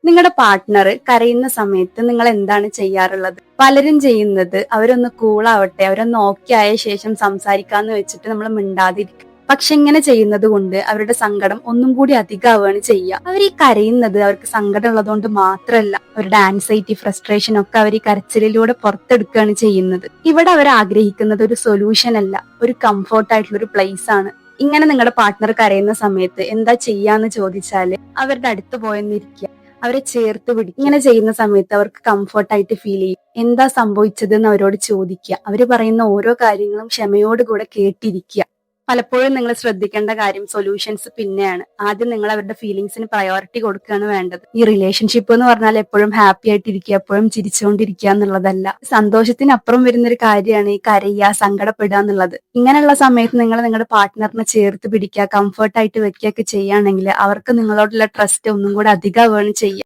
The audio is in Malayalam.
നിങ്ങളുടെ പാർട്ട്ണർ കരയുന്ന സമയത്ത് നിങ്ങൾ എന്താണ് ചെയ്യാറുള്ളത്? പലരും ചെയ്യുന്നത് അവരൊന്ന് കൂളാവട്ടെ, അവരൊന്ന് ഓക്കെ ആയ ശേഷം സംസാരിക്കാന്ന് വെച്ചിട്ട് നമ്മൾ മിണ്ടാതിരിക്കും. പക്ഷെ ഇങ്ങനെ ചെയ്യുന്നത് കൊണ്ട് അവരുടെ സങ്കടം ഒന്നും കൂടി അധികമാവുകയാണ് ചെയ്യുക. അവർ ഈ കരയുന്നത് അവർക്ക് സങ്കടം ഉള്ളതുകൊണ്ട് മാത്രമല്ല, അവരുടെ ആൻസൈറ്റി, ഫ്രസ്ട്രേഷൻ ഒക്കെ അവർ ഈ കരച്ചിലിലൂടെ പുറത്തെടുക്കുകയാണ് ചെയ്യുന്നത്. ഇവിടെ അവർ ആഗ്രഹിക്കുന്നത് ഒരു സൊല്യൂഷൻ അല്ല, ഒരു കംഫോർട്ട് ആയിട്ടുള്ള ഒരു പ്ലേസ് ആണ്. ഇങ്ങനെ നിങ്ങളുടെ പാർട്ട്ണർ കരയുന്ന സമയത്ത് എന്താ ചെയ്യാന്ന് ചോദിച്ചാല് അവരുടെ അടുത്ത് പോയെന്നിരിക്കുക, അവരെ ചേർത്ത് പിടിക്കുക. ഇങ്ങനെ ചെയ്യുന്ന സമയത്ത് അവർക്ക് കംഫർട്ടായിട്ട് ഫീൽ ചെയ്യും. എന്താ സംഭവിച്ചത് എന്ന് അവരോട് ചോദിക്കുക. അവര് പറയുന്ന ഓരോ കാര്യങ്ങളും ക്ഷമയോടുകൂടെ കേട്ടിരിക്കുക. പലപ്പോഴും നിങ്ങൾ ശ്രദ്ധിക്കേണ്ട കാര്യം സൊല്യൂഷൻസ് പിന്നെയാണ്. ആദ്യം നിങ്ങൾ അവരുടെ ഫീലിങ്സിന് പ്രയോറിറ്റി കൊടുക്കുകയാണ് വേണ്ടത്. ഈ റിലേഷൻഷിപ്പ് എന്ന് പറഞ്ഞാൽ എപ്പോഴും ഹാപ്പി ആയിട്ടിരിക്കുക, എപ്പോഴും ചിരിച്ചുകൊണ്ടിരിക്കുക എന്നുള്ളതല്ല. സന്തോഷത്തിനപ്പുറം വരുന്നൊരു കാര്യമാണ് ഈ കരയുക, സങ്കടപ്പെടുക എന്നുള്ളത്. ഇങ്ങനെയുള്ള സമയത്ത് നിങ്ങൾ നിങ്ങളുടെ പാർട്ട്ണറിനെ ചേർത്ത് പിടിക്കുക, കംഫർട്ടായിട്ട് വെക്കുകയൊക്കെ ചെയ്യുകയാണെങ്കിൽ അവർക്ക് നിങ്ങളോടുള്ള ട്രസ്റ്റ് ഒന്നും കൂടെ അധികമാവുകയാണ് ചെയ്യുക.